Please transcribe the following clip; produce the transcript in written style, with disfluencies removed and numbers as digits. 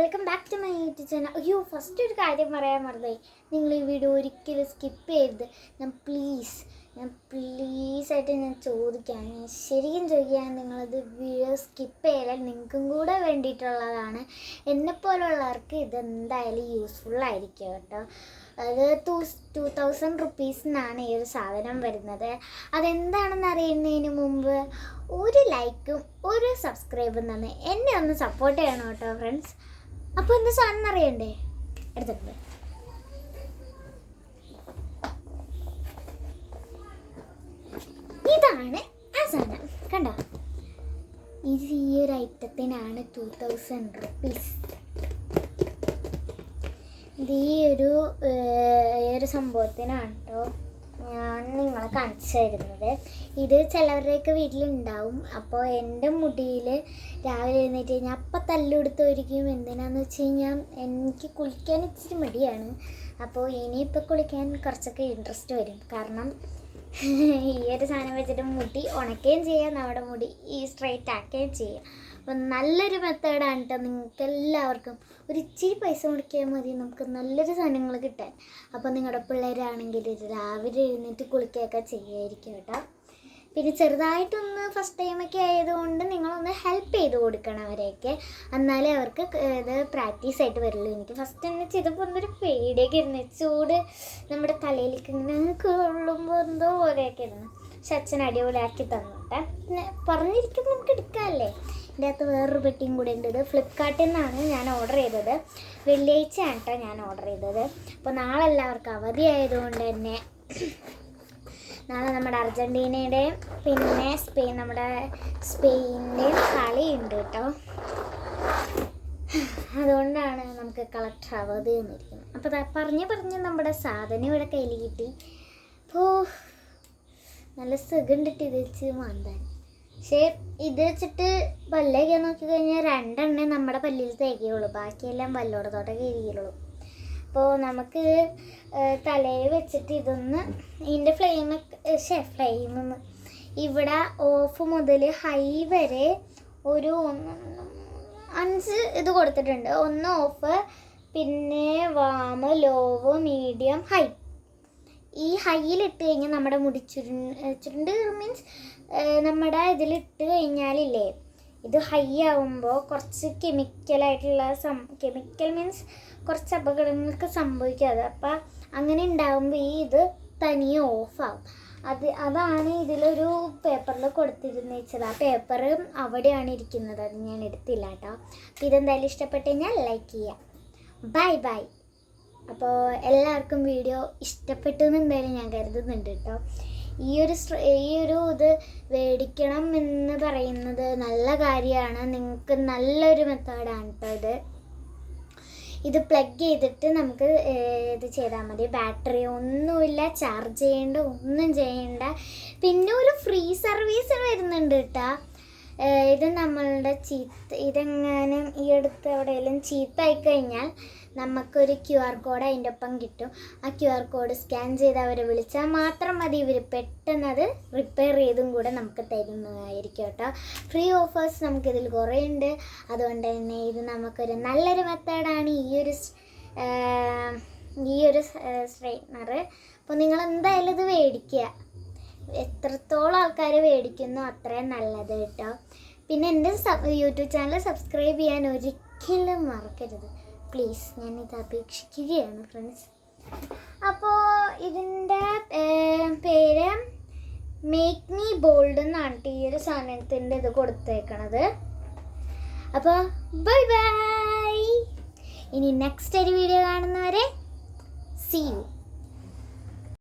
Welcome back to my YouTube channel. അയ്യോ, first ഒരു കാര്യം പറയാൻ മറന്നുപോയി. നിങ്ങൾ ഈ വീഡിയോ ഒരിക്കലും സ്കിപ്പ് ചെയ്യരുത്. ഞാൻ പ്ലീസായിട്ട് ചോദിക്കാം, ശരിക്കും ചോദിക്കാൻ. നിങ്ങളത് വീഡിയോ സ്കിപ്പ് ചെയ്താൽ നിങ്ങൾക്കും കൂടെ വേണ്ടിയിട്ടുള്ളതാണ്. എന്നെപ്പോലുള്ളവർക്ക് ഇതെന്തായാലും യൂസ്ഫുള്ളായിരിക്കും കേട്ടോ. അത് 2000 റുപ്പീസിനാണ് ഈ ഒരു സാധനം വരുന്നത്. അതെന്താണെന്ന് അറിയുന്നതിന് മുമ്പ് ഒരു ലൈക്കും ഒരു സബ്സ്ക്രൈബും തന്നെ എന്നെ ഒന്ന് സപ്പോർട്ട് ചെയ്യണം കേട്ടോ ഫ്രണ്ട്സ്. അപ്പോൾ എന്താ സാധനം അറിയണ്ടേ? എടുത്തിട്ട് ഇതാണ് ആ സാധനം. കണ്ടോ, ഇത് ഈ ഒരു ഐറ്റത്തിനാണ് 2000 റുപ്പീസ്. ഇത് ഈ ഒരു സംഭവത്തിനാണ് കേട്ടോ ഞാൻ നിങ്ങളെ കാണിച്ചു തരുന്നത്. ഇത് ചിലവരുടെയൊക്കെ വീട്ടിലുണ്ടാവും. അപ്പോൾ എൻ്റെ മുടിയിൽ രാവിലെ എഴുന്നേറ്റ് കഴിഞ്ഞാൽ അപ്പം തല്ലുകൊടുത്തായിരിക്കും. എന്തിനാന്ന് വെച്ച് കഴിഞ്ഞാൽ എനിക്ക് കുളിക്കാൻ ഇച്ചിരി മടിയാണ്. അപ്പോൾ ഇനിയിപ്പോൾ കുളിക്കാൻ കുറച്ചൊക്കെ ഇൻട്രസ്റ്റ് വരും. കാരണം ഈ ഒരു സാധനം വെച്ചിട്ട് മുടി ഉണക്കുകയും ചെയ്യാം, നമ്മുടെ മുടി ഈ സ്ട്രെയിറ്റ് ആക്കുകയും ചെയ്യാം. അപ്പം നല്ലൊരു മെത്തേഡാണ് കേട്ടോ. നിങ്ങൾക്ക് എല്ലാവർക്കും ഒരു ഇച്ചിരി പൈസ മുടക്കിയാൽ മതി നമുക്ക് നല്ലൊരു സാധനങ്ങൾ കിട്ടാൻ. അപ്പോൾ നിങ്ങളുടെ പിള്ളേരാണെങ്കിൽ രാവിലെ എഴുന്നേറ്റ് കുളിക്കുകയൊക്കെ ചെയ്യുമായിരിക്കും കേട്ടോ. പിന്നെ ചെറുതായിട്ടൊന്ന് ഫസ്റ്റ് ടൈമൊക്കെ ആയതുകൊണ്ട് നിങ്ങളൊന്ന് ഹെൽപ്പ് ചെയ്ത് കൊടുക്കണം അവരെയൊക്കെ. എന്നാലേ അവർക്ക് ഇത് പ്രാക്ടീസായിട്ട് വരുള്ളൂ. എനിക്ക് ഫസ്റ്റ് തന്നെ ചെയ്തപ്പോൾ എന്തൊരു പേടിയൊക്കെ ഇരുന്നു. ചൂട് നമ്മുടെ തലയിലേക്ക് ഇങ്ങനെ കൊള്ളുമ്പോൾ എന്തോ പോലെയൊക്കെ ഇരുന്നു. പക്ഷെ അച്ഛൻ അടിപൊളിയാക്കി തന്നോട്ടെ. പിന്നെ പറഞ്ഞിരിക്കുന്നത് നമുക്ക് എടുക്കാമല്ലേ. ഇതിൻ്റെ അകത്ത് വേറൊരു പെട്ടിയും കൂടെ ഉണ്ട്. ഇത് ഫ്ലിപ്കാർട്ടിൽ നിന്നാണ് ഞാൻ ഓർഡർ ചെയ്തത്. വെള്ളിയാഴ്ചയാണ് കേട്ടോ ഞാൻ ഓർഡർ ചെയ്തത്. അപ്പോൾ നാളെ എല്ലാവർക്കും അവധി ആയതുകൊണ്ട് തന്നെ നാളെ നമ്മുടെ അർജൻറ്റീനയുടെയും പിന്നെ സ്പെയിനിൻ്റെയും കളിയുണ്ട് കേട്ടോ. അതുകൊണ്ടാണ് നമുക്ക് കളക്ടർ അവധി തന്നിരിക്കുന്നത്. അപ്പോൾ പറഞ്ഞ് നമ്മുടെ സാധനം ഇവിടെ കയ്യിൽ കിട്ടി. അപ്പോൾ നല്ല സുഖം കിട്ടി ഇത് വെച്ച് മാന്താൻ. പക്ഷേ ഇത് വെച്ചിട്ട് പല്ലൊക്കെ നോക്കിക്കഴിഞ്ഞാൽ 2 എണ്ണേ നമ്മുടെ പല്ലിൽ തേക്കുകയുള്ളൂ. ബാക്കിയെല്ലാം പല്ലോടത്തോട്ടൊക്കെ ഇരിക്കുള്ളൂ. അപ്പോൾ നമുക്ക് തലയിൽ വെച്ചിട്ട് ഇതൊന്ന് ഇതിൻ്റെ ഫ്ലെയിം ഇവിടെ ഓഫ് മുതൽ ഹൈ വരെ ഒരു 5 ഇത് കൊടുത്തിട്ടുണ്ട്. 1 ഓഫ്, പിന്നെ വാം, ലോവ്, മീഡിയം, ഹൈ. ഈ ഹൈയിലിട്ട് കഴിഞ്ഞാൽ നമ്മുടെ മുടി ചുരുണ്ട് മീൻസ് നമ്മുടെ ഇതിലിട്ട് കഴിഞ്ഞാലില്ലേ, ഇത് ഹൈ ആവുമ്പോൾ കുറച്ച് കെമിക്കൽ മീൻസ് കുറച്ച് അപകടങ്ങൾക്ക് സംഭവിക്കാതെ. അപ്പം അങ്ങനെ ഉണ്ടാകുമ്പോൾ ഇത് തനിയെ ഓഫാവും. അതാണ് ഇതിലൊരു പേപ്പറിൽ കൊടുത്തിരുന്നത്. ആ പേപ്പർ അവിടെയാണ് ഇരിക്കുന്നത്. അത് ഞാൻ എടുത്തില്ല കേട്ടോ. അപ്പം ഇതെന്തായാലും ഇഷ്ടപ്പെട്ട് കഴിഞ്ഞാൽ ലൈക്ക് ചെയ്യാം. Bye bye. അപ്പോൾ എല്ലാവർക്കും വീഡിയോ ഇഷ്ടപ്പെട്ടു എന്ന് എന്തായാലും ഞാൻ കരുതുന്നുണ്ട് കേട്ടോ. ഈ ഒരു ഇത് മേടിക്കണം എന്ന് പറയുന്നത് നല്ല കാര്യമാണ്. നിങ്ങൾക്ക് നല്ലൊരു മെത്തേഡാണ് കേട്ടോ ഇത് പ്ലഗ് ചെയ്തിട്ട് നമുക്ക് ഇത് ചെയ്താൽ മതി. ബാറ്ററി ഒന്നുമില്ല, ചാർജ് ചെയ്യേണ്ട, ഒന്നും ചെയ്യേണ്ട. പിന്നെ ഒരു ഫ്രീ സർവീസ് വരുന്നുണ്ട് കേട്ടോ. ഇത് നമ്മളുടെ ഇതെങ്ങാനും ഈ അടുത്ത് എവിടെയെങ്കിലും ചീത്തയായി കഴിഞ്ഞാൽ നമുക്കൊരു QR കോഡ് അതിൻ്റെ ഒപ്പം കിട്ടും. ആ QR കോഡ് സ്കാൻ ചെയ്ത് അവരെ വിളിച്ചാൽ മാത്രം മതി. ഇവർ പെട്ടെന്ന് അത് റിപ്പയർ ചെയ്തും കൂടെ നമുക്ക് തരുന്നതായിരിക്കും കേട്ടോ. ഫ്രീ ഓഫേഴ്സ് നമുക്കിതിൽ കുറേ ഉണ്ട്. അതുകൊണ്ട് തന്നെ ഇത് നമുക്കൊരു നല്ലൊരു മെത്തേഡാണ് ഈ ഒരു സ്ട്രെയിറ്റ്നർ. അപ്പോൾ നിങ്ങൾ എന്തായാലും ഇത് മേടിക്കുക. എത്രത്തോളം ആൾക്കാർ മേടിക്കുന്നോ അത്രയും നല്ലത് കേട്ടോ. പിന്നെ എൻ്റെ യൂട്യൂബ് ചാനൽ സബ്സ്ക്രൈബ് ചെയ്യാൻ ഒരിക്കലും മറക്കരുത് പ്ലീസ്. ഞാനിത് അപേക്ഷിക്കുകയാണ് ഫ്രണ്ട്സ്. അപ്പോൾ ഇതിൻ്റെ പേര് മേക്ക് മീ ബോൾഡ് എന്നാണ് ഈ ഒരു സാധനത്തിൻ്റെ ഇത് കൊടുത്തേക്കണത്. അപ്പോൾ ബൈ ബൈ. ഇനി നെക്സ്റ്റ് ഒരു വീഡിയോ കാണുന്നവരെ സീ യു.